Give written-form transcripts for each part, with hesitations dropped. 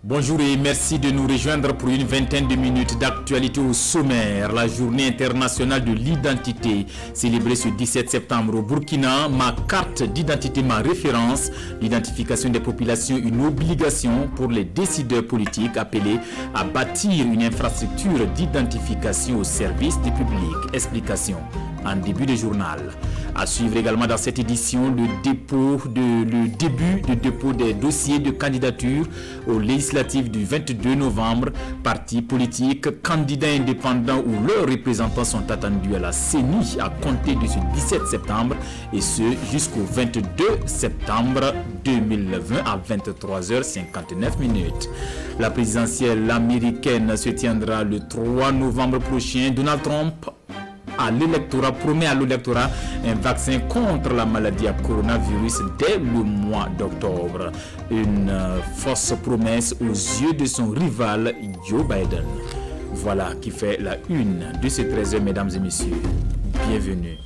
Bonjour et merci de nous rejoindre pour une vingtaine de minutes d'actualité au sommaire. La journée internationale de l'identité, célébrée ce 17 septembre au Burkina. Ma carte d'identité, ma référence. L'identification des populations, une obligation pour les décideurs politiques appelés à bâtir une infrastructure d'identification au service du public. Explication en début de journal. À suivre également dans cette édition le début de dépôt des dossiers de candidature aux législatives du 22 novembre. Partis politiques, candidats indépendants ou leurs représentants sont attendus à la CENI à compter de ce 17 septembre et ce jusqu'au 22 septembre 2020 à 23h59. La présidentielle américaine se tiendra le 3 novembre prochain. Donald Trump promet à l'électorat un vaccin contre la maladie à coronavirus dès le mois d'octobre. Une fausse promesse aux yeux de son rival Joe Biden. Voilà qui fait la une de ce 13h, mesdames et messieurs. Bienvenue.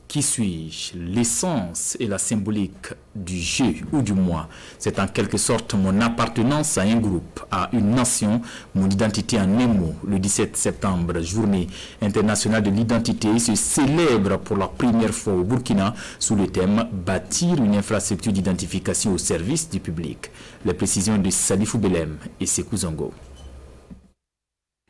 Qui suis-je? L'essence et la symbolique du jeu ou du moi. C'est en quelque sorte mon appartenance à un groupe, à une nation, mon identité en un mot. Le 17 septembre, journée internationale de l'identité, se célèbre pour la première fois au Burkina sous le thème « Bâtir une infrastructure d'identification au service du public ». Les précisions de Salifou Belem et Sekou Zongo.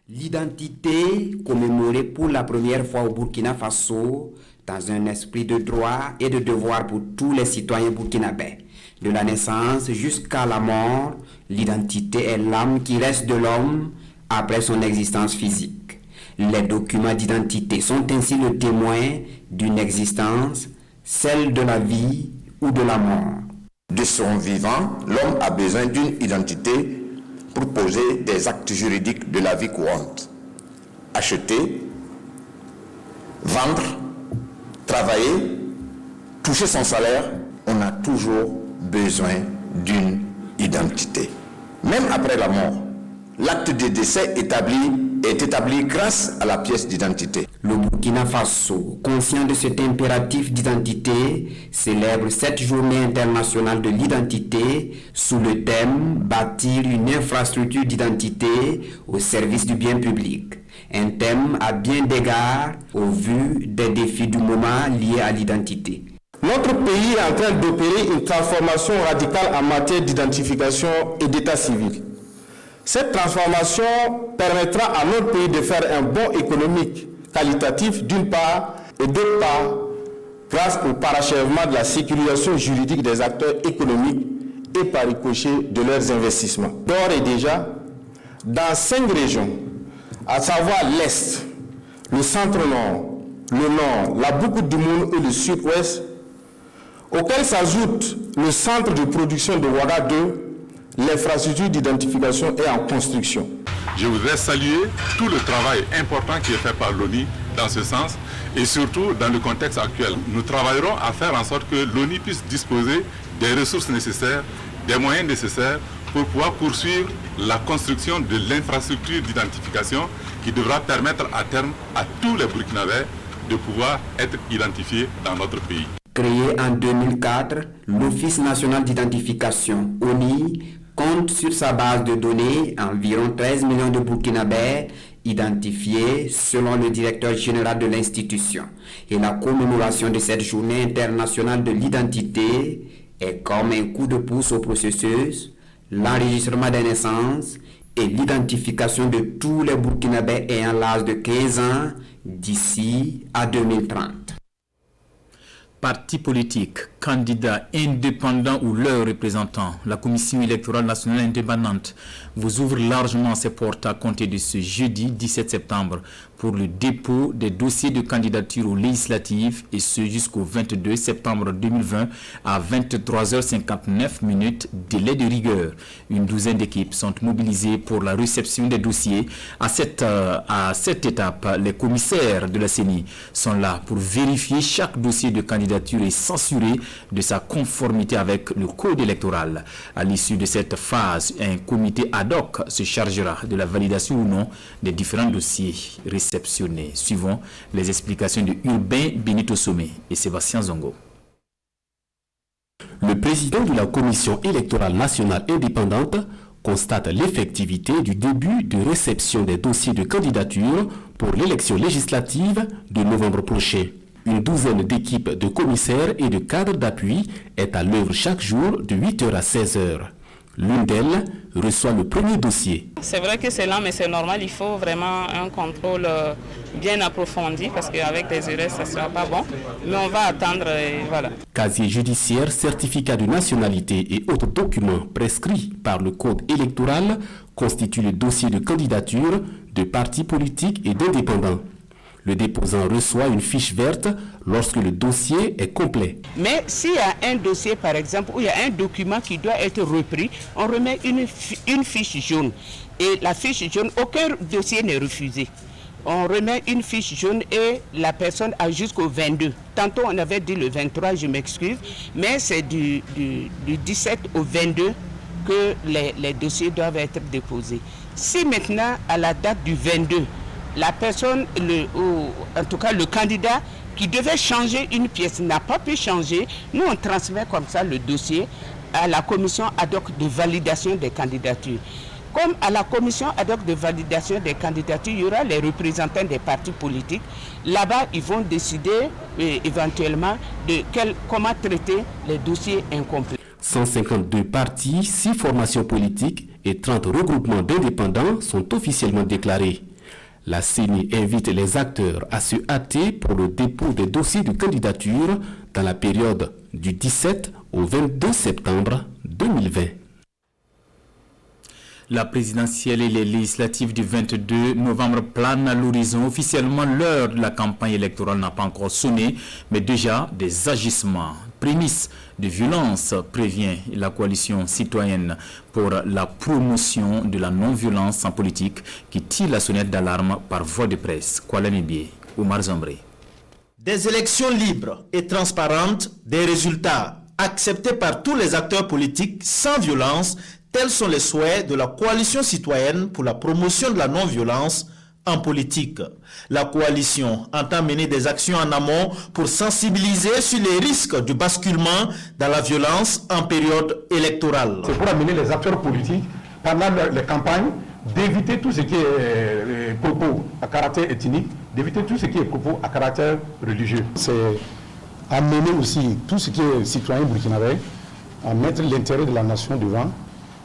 L'identité commémorée pour la première fois au Burkina Faso dans un esprit de droit et de devoir pour tous les citoyens burkinabés. De la naissance jusqu'à la mort, l'identité est l'âme qui reste de l'homme après son existence physique. Les documents d'identité sont ainsi le témoin d'une existence, celle de la vie ou de la mort. De son vivant, l'homme a besoin d'une identité pour poser des actes juridiques de la vie courante. Acheter, vendre, travailler, toucher son salaire, on a toujours besoin d'une identité. Même après la mort, l'acte de décès est établi grâce à la pièce d'identité. Le Burkina Faso, conscient de cet impératif d'identité, célèbre cette journée internationale de l'identité sous le thème « Bâtir une infrastructure d'identité au service du bien public ». Un thème à bien d'égards au vu des défis du moment liés à l'identité. Notre pays est en train d'opérer une transformation radicale en matière d'identification et d'état civil. Cette transformation permettra à notre pays de faire un bond économique qualitatif d'une part et d'autre part grâce au parachèvement de la sécurisation juridique des acteurs économiques et par ricochet de leurs investissements. D'ores et déjà, dans 5 régions, à savoir l'Est, le Centre-Nord, le Nord, la boucle du Moun et le Sud-Ouest, auxquels s'ajoute le centre de production de Ouaga 2, l'infrastructure d'identification est en construction. Je voudrais saluer tout le travail important qui est fait par l'ONU dans ce sens et surtout dans le contexte actuel. Nous travaillerons à faire en sorte que l'ONU puisse disposer des ressources nécessaires, des moyens nécessaires pour pouvoir poursuivre la construction de l'infrastructure d'identification qui devra permettre à terme à tous les Burkinabés de pouvoir être identifiés dans notre pays. Créé en 2004, l'Office national d'identification, ONI, compte sur sa base de données environ 13 millions de Burkinabés identifiés selon le directeur général de l'institution. Et la commémoration de cette journée internationale de l'identité est comme un coup de pouce au processus, l'enregistrement des naissances et l'identification de tous les Burkinabés ayant l'âge de 15 ans d'ici à 2030. Partis politiques, candidats indépendants ou leurs représentants, la Commission électorale nationale indépendante vous ouvre largement ses portes à compter de ce jeudi 17 septembre pour le dépôt des dossiers de candidature aux législatives et ce jusqu'au 22 septembre 2020 à 23h59, délai de rigueur. Une douzaine d'équipes sont mobilisées pour la réception des dossiers. À cette étape, les commissaires de la CENI sont là pour vérifier chaque dossier de candidature et s'assurer de sa conformité avec le code électoral. À l'issue de cette phase, un comité ad hoc se chargera de la validation ou non des différents dossiers réceptionnés. Suivons les explications de Urbain Benito Somé et Sébastien Zongo. Le président de la Commission électorale nationale indépendante constate l'effectivité du début de réception des dossiers de candidature pour l'élection législative de novembre prochain. Une douzaine d'équipes de commissaires et de cadres d'appui est à l'œuvre chaque jour de 8h à 16h. L'une d'elles reçoit le premier dossier. C'est vrai que c'est lent, mais c'est normal. Il faut vraiment un contrôle bien approfondi parce qu'avec des erreurs, ça ne sera pas bon. Mais on va attendre et voilà. Casier judiciaire, certificat de nationalité et autres documents prescrits par le code électoral constituent le dossier de candidature de partis politiques et d'indépendants. Le déposant reçoit une fiche verte lorsque le dossier est complet. Mais s'il y a un dossier, par exemple, où il y a un document qui doit être repris, on remet une fiche jaune. Et la fiche jaune, aucun dossier n'est refusé. On remet une fiche jaune et la personne a jusqu'au 22. Tantôt, on avait dit le 23, je m'excuse, mais c'est du 17 au 22 que les dossiers doivent être déposés. Si maintenant, à la date du 22, la personne, en tout cas le candidat qui devait changer une pièce n'a pas pu changer, nous on transmet comme ça le dossier à la commission ad hoc de validation des candidatures. Comme à la commission ad hoc de validation des candidatures, il y aura les représentants des partis politiques. Là-bas, ils vont décider éventuellement de comment traiter les dossiers incomplets. 152 partis, 6 formations politiques et 30 regroupements d'indépendants sont officiellement déclarés. La CENI invite les acteurs à se hâter pour le dépôt des dossiers de candidature dans la période du 17 au 22 septembre 2020. La présidentielle et les législatives du 22 novembre planent à l'horizon. Officiellement, l'heure de la campagne électorale n'a pas encore sonné, mais déjà des agissements. Prémisse de violence prévient la coalition citoyenne pour la promotion de la non-violence en politique qui tire la sonnette d'alarme par voie de presse. Kuala Nibie, Oumar Zambré. Des élections libres et transparentes, des résultats acceptés par tous les acteurs politiques sans violence, tels sont les souhaits de la coalition citoyenne pour la promotion de la non-violence en politique. La coalition entend mener des actions en amont pour sensibiliser sur les risques du basculement dans la violence en période électorale. C'est pour amener les acteurs politiques pendant les campagnes d'éviter tout ce qui est propos à caractère ethnique, d'éviter tout ce qui est propos à caractère religieux. C'est amener aussi tout ce qui est citoyen burkinabé à mettre l'intérêt de la nation devant,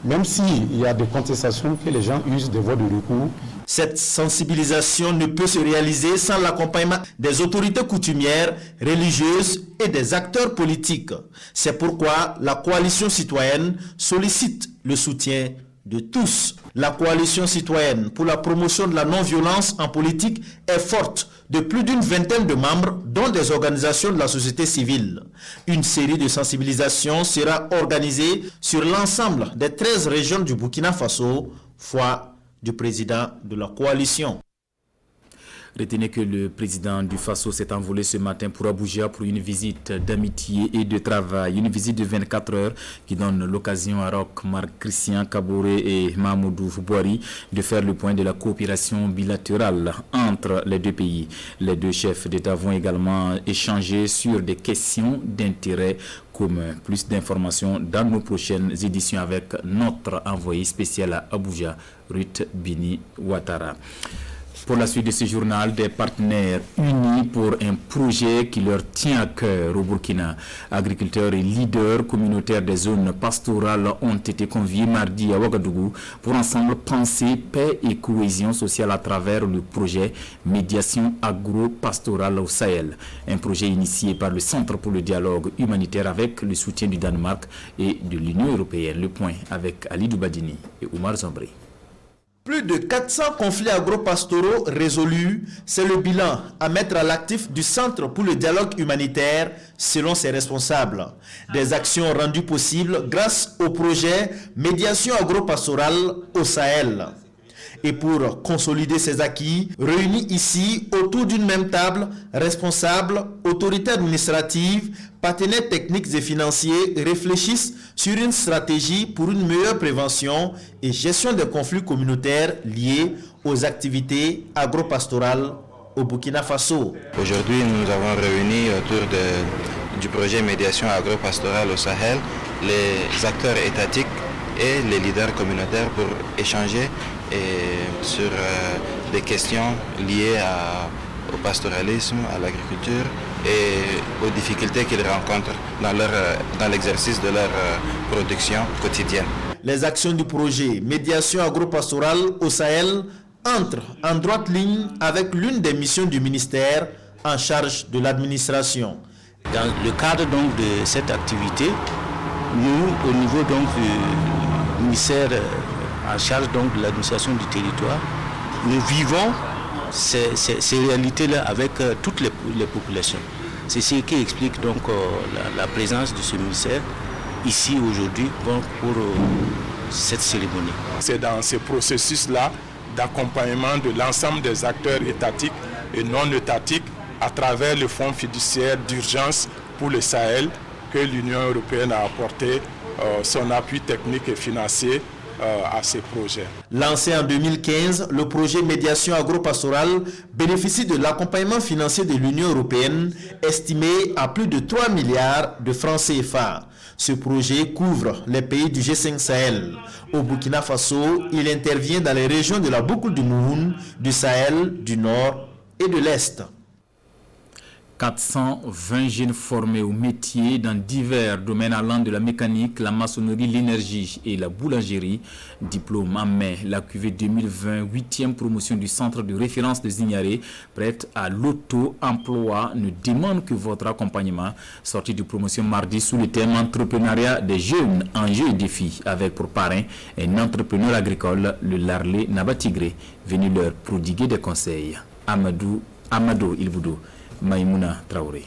même s'il y a des contestations que les gens usent des voies de recours. Cette sensibilisation ne peut se réaliser sans l'accompagnement des autorités coutumières, religieuses et des acteurs politiques. C'est pourquoi la coalition citoyenne sollicite le soutien de tous. La coalition citoyenne pour la promotion de la non-violence en politique est forte de plus d'une vingtaine de membres, dont des organisations de la société civile. Une série de sensibilisations sera organisée sur l'ensemble des 13 régions du Burkina Faso, foi du président de la coalition. Retenez que le président du Faso s'est envolé ce matin pour Abuja pour une visite d'amitié et de travail. Une visite de 24 heures qui donne l'occasion à Roch Marc Christian Kaboré et Mahamoudou Bouhari de faire le point de la coopération bilatérale entre les deux pays. Les deux chefs d'État vont également échanger sur des questions d'intérêt commun. Plus d'informations dans nos prochaines éditions avec notre envoyé spécial à Abuja, Ruth Bini Ouattara. Pour la suite de ce journal, des partenaires unis pour un projet qui leur tient à cœur au Burkina. Agriculteurs et leaders communautaires des zones pastorales ont été conviés mardi à Ouagadougou pour ensemble penser paix et cohésion sociale à travers le projet Médiation agro-pastorale au Sahel. Un projet initié par le Centre pour le dialogue humanitaire avec le soutien du Danemark et de l'Union européenne. Le point avec Ali Doubadini et Oumar Zambré. Plus de 400 conflits agro-pastoraux résolus, c'est le bilan à mettre à l'actif du Centre pour le dialogue humanitaire selon ses responsables. Des actions rendues possibles grâce au projet Médiation agro-pastorale au Sahel. Et pour consolider ces acquis, réunis ici autour d'une même table, responsables, autorités administratives, partenaires techniques et financiers réfléchissent sur une stratégie pour une meilleure prévention et gestion des conflits communautaires liés aux activités agro-pastorales au Burkina Faso. Aujourd'hui, nous avons réuni autour du projet médiation agro-pastorale au Sahel, les acteurs étatiques et les leaders communautaires pour échanger sur des questions liées au pastoralisme, à l'agriculture et aux difficultés qu'ils rencontrent dans l'exercice de leur production quotidienne. Les actions du projet médiation agro-pastorale au Sahel entrent en droite ligne avec l'une des missions du ministère en charge de l'administration. Dans le cadre donc de cette activité, nous, au niveau donc du ministère en charge donc de l'administration du territoire, nous vivons ces réalités-là avec toutes les populations. C'est ce qui explique donc la présence de ce ministère ici aujourd'hui pour cette cérémonie. C'est dans ce processus-là d'accompagnement de l'ensemble des acteurs étatiques et non étatiques à travers le fonds fiduciaire d'urgence pour le Sahel que l'Union européenne a apporté son appui technique et financier à ces projets. Lancé en 2015, le projet médiation agro-pastorale bénéficie de l'accompagnement financier de l'Union européenne estimé à plus de 3 milliards de francs CFA. Ce projet couvre les pays du G5 Sahel. Au Burkina Faso, il intervient dans les régions de la boucle du Mouhoun, du Sahel, du Nord et de l'Est. 420 jeunes formés au métier dans divers domaines allant de la mécanique, la maçonnerie, l'énergie et la boulangerie. Diplôme en mai, la cuvée 2020, 8e promotion du centre de référence de Zignaré, prête à l'auto-emploi, ne demande que votre accompagnement. Sortie de promotion mardi sous le thème entrepreneuriat des jeunes, enjeux et défis, avec pour parrain un entrepreneur agricole, le Larlé Nabatigré, venu leur prodiguer des conseils. Amado Ilboudou. Maïmouna Traoré.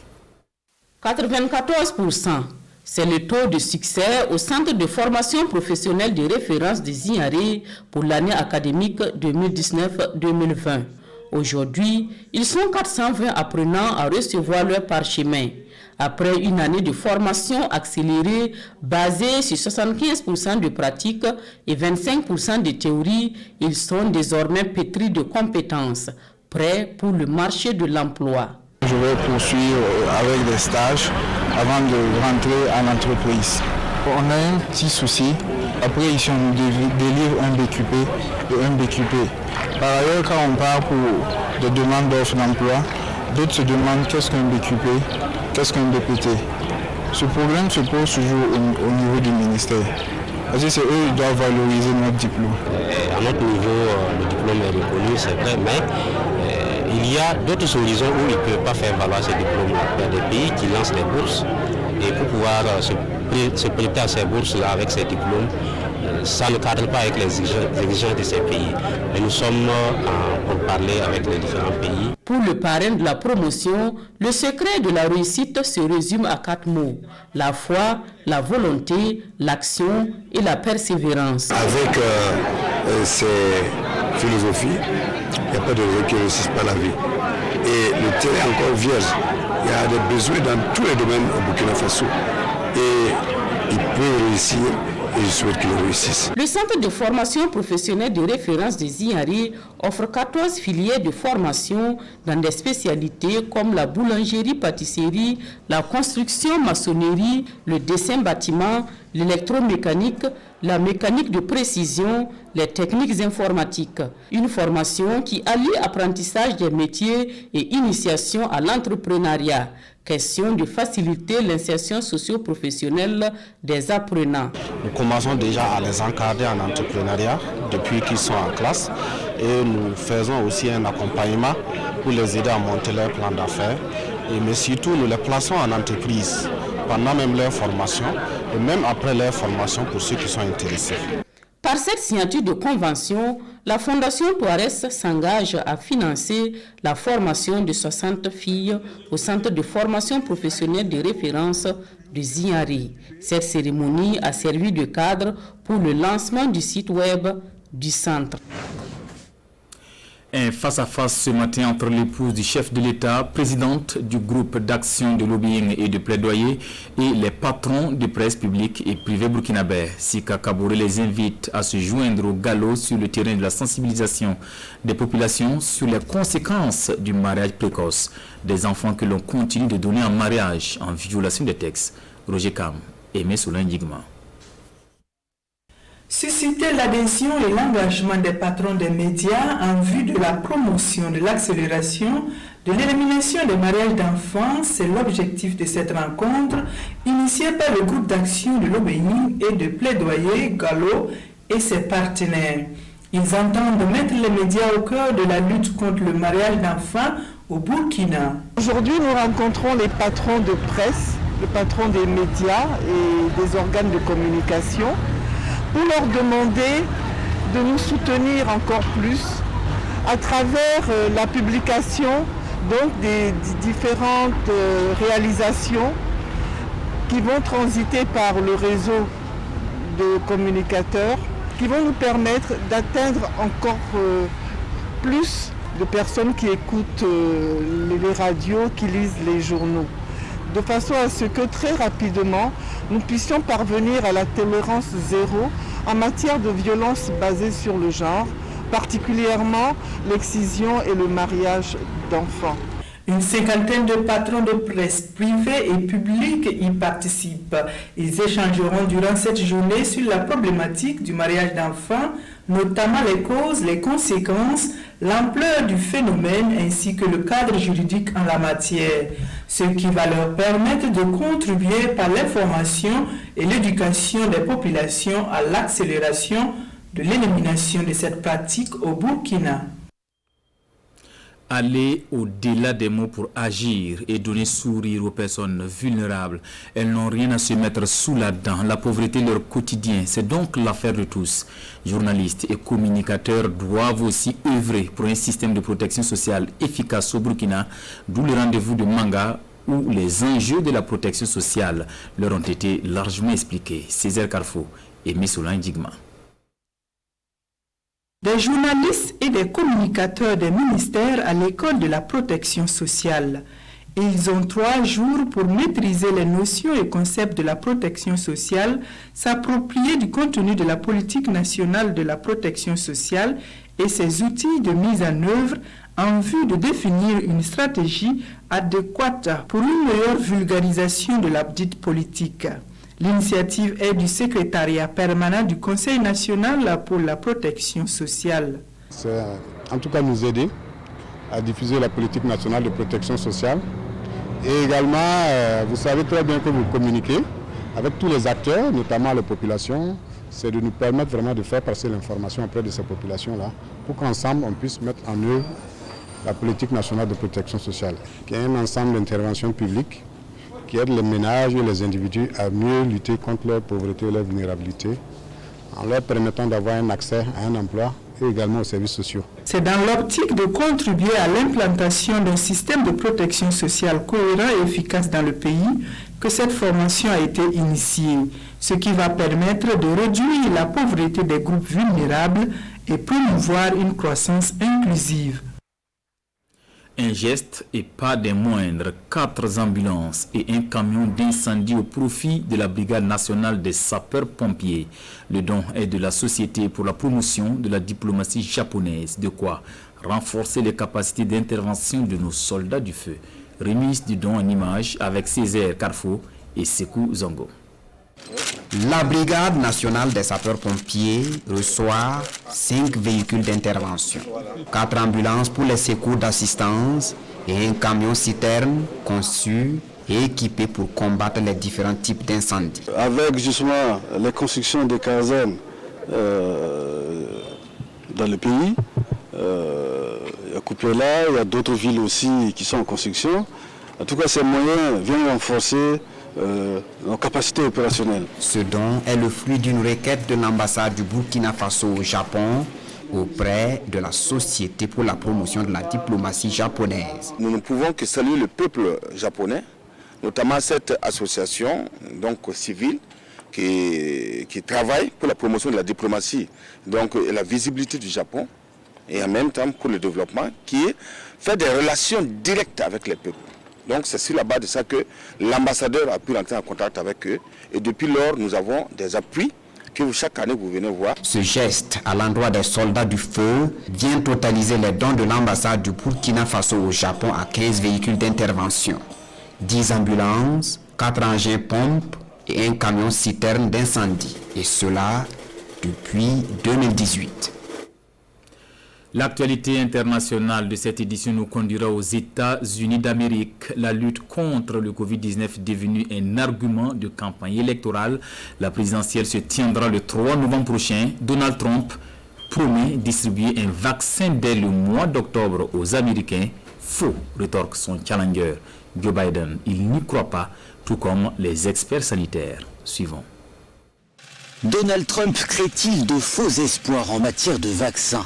94%, c'est le taux de succès au centre de formation professionnelle de référence de Zignaré pour l'année académique 2019-2020. Aujourd'hui, ils sont 420 apprenants à recevoir leur parchemin. Après une année de formation accélérée basée sur 75% de pratique et 25% de théorie, ils sont désormais pétris de compétences, prêts pour le marché de l'emploi. Je vais poursuivre avec des stages avant de rentrer en entreprise. On a un petit souci. Après, ici, on délivre un BQP et un BQP. Par ailleurs, quand on part pour des demandes d'offres d'emploi, d'autres se demandent qu'est-ce qu'un BQP, qu'est-ce qu'un BPT. Ce problème se pose toujours au niveau du ministère. Parce que c'est eux qui doivent valoriser notre diplôme. À notre niveau, le diplôme est reconnu, c'est vrai, mais il y a d'autres horizons où ils ne peuvent pas faire valoir ces diplômes. Il y a des pays qui lancent des bourses et pour pouvoir se prêter à ces bourses-là avec ces diplômes, ça ne cadre pas avec les exigences de ces pays. Et nous sommes pour parler avec les différents pays. Pour le parrain de la promotion, le secret de la réussite se résume à 4 mots. La foi, la volonté, l'action et la persévérance. Avec ces philosophies, il n'y a pas de raison qui ne réussissent pas la vie. Et le terrain est encore vierge. Il y a des besoins dans tous les domaines au Burkina Faso. Et ils peuvent réussir et je souhaite qu'ils réussissent. Le centre de formation professionnelle de référence de Zignaré offre 14 filières de formation dans des spécialités comme la boulangerie-pâtisserie, la construction-maçonnerie, le dessin-bâtiment, l'électromécanique, la mécanique de précision, les techniques informatiques. Une formation qui allie apprentissage des métiers et initiation à l'entrepreneuriat. Question de faciliter l'insertion socio-professionnelle des apprenants. Nous commençons déjà à les encadrer en entrepreneuriat depuis qu'ils sont en classe et nous faisons aussi un accompagnement pour les aider à monter leur plan d'affaires. Mais surtout, nous les plaçons en entreprise pendant même leur formation et même après leur formation pour ceux qui sont intéressés. Par cette signature de convention, la Fondation Touarès s'engage à financer la formation de 60 filles au centre de formation professionnelle de référence de Zignaré. Cette cérémonie a servi de cadre pour le lancement du site web du centre. Un face-à-face ce matin entre l'épouse du chef de l'État, présidente du groupe d'action de lobbying et de plaidoyer, et les patrons de presse publique et privée burkinabé. Sika Kabouré les invite à se joindre au galop sur le terrain de la sensibilisation des populations sur les conséquences du mariage précoce, des enfants que l'on continue de donner en mariage en violation des textes. Roger Kam, Aimé Soulin Digma. Susciter l'adhésion et l'engagement des patrons des médias en vue de la promotion de l'accélération de l'élimination des mariages d'enfants, c'est l'objectif de cette rencontre initiée par le groupe d'action de lobbying et de plaidoyer Gallo et ses partenaires. Ils entendent mettre les médias au cœur de la lutte contre le mariage d'enfants au Burkina. Aujourd'hui, nous rencontrons les patrons de presse, les patrons des médias et des organes de communication, pour leur demander de nous soutenir encore plus à travers la publication donc des différentes réalisations qui vont transiter par le réseau de communicateurs, qui vont nous permettre d'atteindre encore plus de personnes qui écoutent les radios, qui lisent les journaux, de façon à ce que très rapidement, nous puissions parvenir à la tolérance zéro en matière de violence basée sur le genre, particulièrement l'excision et le mariage d'enfants. Une cinquantaine de patrons de presse privée et publique y participent. Ils échangeront durant cette journée sur la problématique du mariage d'enfants, notamment les causes, les conséquences, l'ampleur du phénomène ainsi que le cadre juridique en la matière, ce qui va leur permettre de contribuer par l'information et l'éducation des populations à l'accélération de l'élimination de cette pratique au Burkina. Aller au-delà des mots pour agir et donner sourire aux personnes vulnérables. Elles n'ont rien à se mettre sous la dent. La pauvreté est leur quotidien. C'est donc l'affaire de tous. Journalistes et communicateurs doivent aussi œuvrer pour un système de protection sociale efficace au Burkina, d'où le rendez-vous de Manga où les enjeux de la protection sociale leur ont été largement expliqués. Césaire Carrefour et Messoulin Digma. Des journalistes et des communicateurs des ministères à l'école de la protection sociale. Ils ont 3 jours pour maîtriser les notions et concepts de la protection sociale, s'approprier du contenu de la politique nationale de la protection sociale et ses outils de mise en œuvre en vue de définir une stratégie adéquate pour une meilleure vulgarisation de la dite politique. L'initiative est du secrétariat permanent du Conseil national pour la protection sociale. C'est en tout cas nous aider à diffuser la politique nationale de protection sociale. Et également, vous savez très bien que vous communiquez avec tous les acteurs, notamment les populations. C'est de nous permettre vraiment de faire passer l'information auprès de ces populations-là pour qu'ensemble on puisse mettre en œuvre la politique nationale de protection sociale, qui est un ensemble d'interventions publiques qui aident les ménages et les individus à mieux lutter contre leur pauvreté et leur vulnérabilité, en leur permettant d'avoir un accès à un emploi et également aux services sociaux. C'est dans l'optique de contribuer à l'implantation d'un système de protection sociale cohérent et efficace dans le pays que cette formation a été initiée, ce qui va permettre de réduire la pauvreté des groupes vulnérables et promouvoir une croissance inclusive. Un geste et pas des moindres, 4 ambulances et un camion d'incendie au profit de la Brigade nationale des sapeurs-pompiers. Le don est de la Société pour la promotion de la diplomatie japonaise. De quoi renforcer les capacités d'intervention de nos soldats du feu. Remise du don en images avec Césaire Carrefour et Sekou Zongo. La Brigade nationale des sapeurs-pompiers reçoit 5 véhicules d'intervention, 4 ambulances pour les secours d'assistance et un camion-citerne conçu et équipé pour combattre les différents types d'incendies. Avec justement les constructions des casernes dans le pays, il y a Coupéla, il y a d'autres villes aussi qui sont en construction. En tout cas, ces moyens viennent renforcer nos capacités opérationnelles. Ce don est le fruit d'une requête de l'ambassade du Burkina Faso au Japon auprès de la Société pour la promotion de la diplomatie japonaise. Nous ne pouvons que saluer le peuple japonais, notamment cette association donc civile qui travaille pour la promotion de la diplomatie donc, et la visibilité du Japon et en même temps pour le développement, qui est faire des relations directes avec les peuples. Donc c'est sur la base de ça que l'ambassadeur a pu rentrer en contact avec eux. Et depuis lors, nous avons des appuis que chaque année vous venez voir. Ce geste à l'endroit des soldats du feu vient totaliser les dons de l'ambassade du Burkina Faso au Japon à 15 véhicules d'intervention, 10 ambulances, 4 engins pompes et un camion citerne d'incendie. Et cela depuis 2018. L'actualité internationale de cette édition nous conduira aux États-Unis d'Amérique. La lutte contre le Covid-19 est devenue un argument de campagne électorale. La présidentielle se tiendra le 3 novembre prochain. Donald Trump promet distribuer un vaccin dès le mois d'octobre aux Américains. Faux, rétorque son challenger Joe Biden. Il n'y croit pas, tout comme les experts sanitaires. Suivons. Donald Trump crée-t-il de faux espoirs en matière de vaccins ?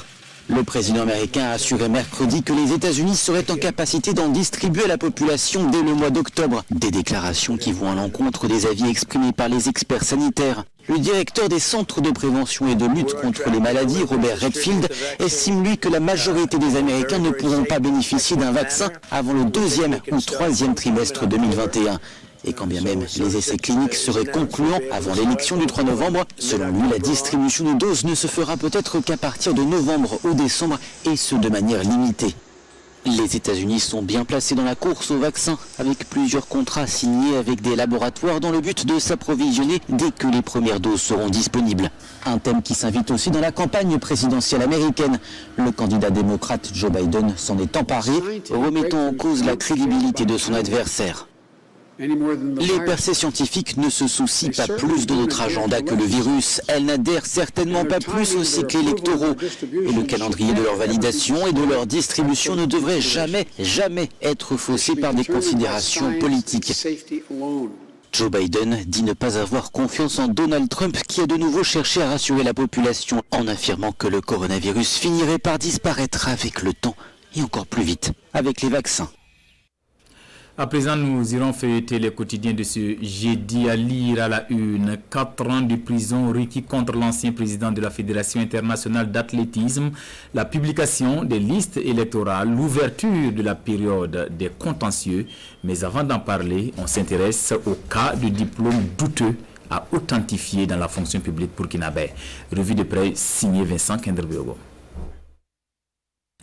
Le président américain a assuré mercredi que les États-Unis seraient en capacité d'en distribuer à la population dès le mois d'octobre. Des déclarations qui vont à l'encontre des avis exprimés par les experts sanitaires. Le directeur des centres de prévention et de lutte contre les maladies, Robert Redfield, estime lui que la majorité des Américains ne pourront pas bénéficier d'un vaccin avant le 2e ou 3e trimestre 2021. Et quand bien même les essais cliniques seraient concluants avant l'élection du 3 novembre, selon lui, la distribution de doses ne se fera peut-être qu'à partir de novembre ou décembre, et ce de manière limitée. Les États-Unis sont bien placés dans la course au vaccin, avec plusieurs contrats signés avec des laboratoires dans le but de s'approvisionner dès que les premières doses seront disponibles. Un thème qui s'invite aussi dans la campagne présidentielle américaine. Le candidat démocrate Joe Biden s'en est emparé, remettant en cause la crédibilité de son adversaire. Les percées scientifiques ne se soucient pas plus de notre agenda que le virus. Elles n'adhèrent certainement pas plus aux cycles électoraux. Et le calendrier de leur validation et de leur distribution ne devrait jamais être faussé par des considérations politiques. Joe Biden dit ne pas avoir confiance en Donald Trump qui a de nouveau cherché à rassurer la population en affirmant que le coronavirus finirait par disparaître avec le temps et encore plus vite avec les vaccins. À présent, nous irons feuilleter les quotidiens de ce jeudi. À lire à la une, 4 ans de prison requis contre l'ancien président de la Fédération internationale d'athlétisme, la publication des listes électorales, l'ouverture de la période des contentieux. Mais avant d'en parler, on s'intéresse au cas de diplôme douteux à authentifier dans la fonction publique burkinabé. Revue de près signée Vincent Kenderbiogo.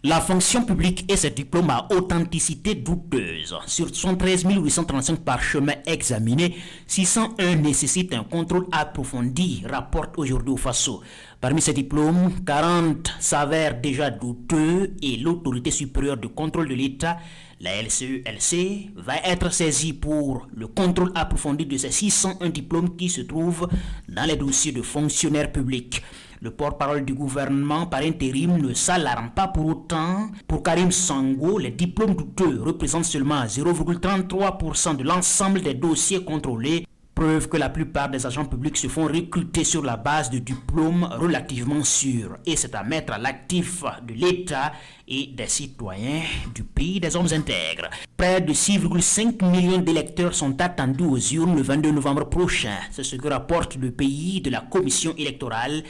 La fonction publique et ses diplômes à authenticité douteuse. Sur 73 835 parchemins examinés, 601 nécessitent un contrôle approfondi, rapporte aujourd'hui au Faso. Parmi ces diplômes, 40 s'avèrent déjà douteux et l'autorité supérieure de contrôle de l'État, la LCELC, va être saisie pour le contrôle approfondi de ces 601 diplômes qui se trouvent dans les dossiers de fonctionnaires publics. Le porte-parole du gouvernement par intérim ne s'alarme pas pour autant. Pour Karim Sango, les diplômes douteux représentent seulement 0,33% de l'ensemble des dossiers contrôlés. Preuve que la plupart des agents publics se font recruter sur la base de diplômes relativement sûrs. Et c'est à mettre à l'actif de l'État et des citoyens du pays des hommes intègres. Près de 6,5 millions d'électeurs sont attendus aux urnes le 22 novembre prochain. C'est ce que rapporte le pays de la commission électorale.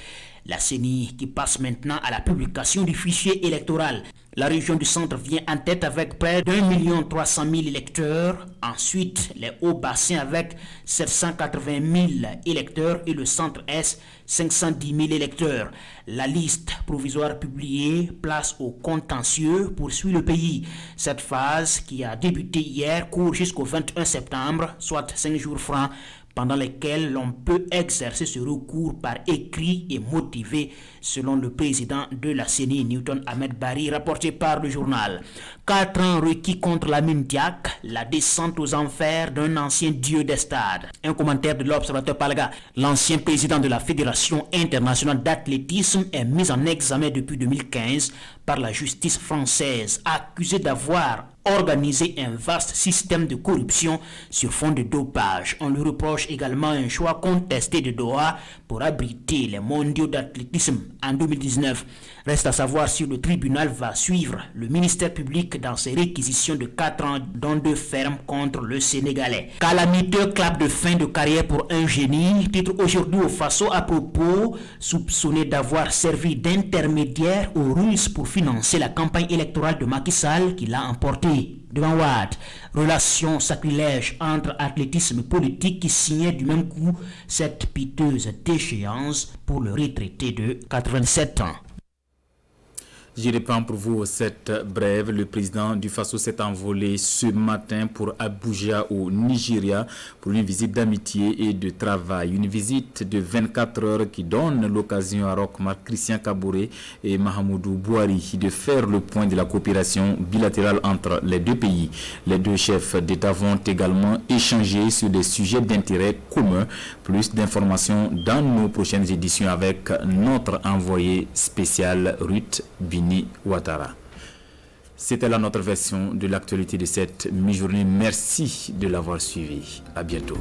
La CENI qui passe maintenant à la publication du fichier électoral. La région du centre vient en tête avec près d'1 300 000 électeurs. Ensuite, les hauts bassins avec 780 000 électeurs et le centre-est 510 000 électeurs. La liste provisoire publiée, place au contentieux, poursuit le pays. Cette phase qui a débuté hier court jusqu'au 21 septembre, soit 5 jours francs, pendant lesquels l'on peut exercer ce recours par écrit et motivé, selon le président de la CENI, Newton Ahmed Bari, rapporté par le journal. 4 ans requis contre la Mintiac, la descente aux enfers d'un ancien dieu des stades. Un commentaire de l'observateur Palga. L'ancien président de la Fédération internationale d'athlétisme est mis en examen depuis 2015 par la justice française, accusé d'avoir organisé un vaste système de corruption sur fond de dopage. On lui reproche également un choix contesté de Doha pour abriter les mondiaux d'athlétisme en 2019. Reste à savoir si le tribunal va suivre le ministère public dans ses réquisitions de 4 ans dont 2 fermes contre le Sénégalais. Calamiteux clap de fin de carrière pour un génie, titre aujourd'hui au Faso à propos, soupçonné d'avoir servi d'intermédiaire aux Russes pour financer la campagne électorale de Macky Sall qui l'a emporté. Devant Wad, relation sacrilège entre athlétisme politique qui signait du même coup cette piteuse déchéance pour le retraité de 87 ans. Je reprends pour vous cette brève. Le président du Faso s'est envolé ce matin pour Abuja au Nigeria pour une visite d'amitié et de travail. Une visite de 24 heures qui donne l'occasion à Roch-Marc Christian Kaboré et Mahamoudou Bouhari de faire le point de la coopération bilatérale entre les deux pays. Les deux chefs d'État vont également échanger sur des sujets d'intérêt commun. Plus d'informations dans nos prochaines éditions avec notre envoyé spécial Ruth Bini Ouattara. C'était là notre version de l'actualité de cette mi-journée. Merci de l'avoir suivi. À bientôt.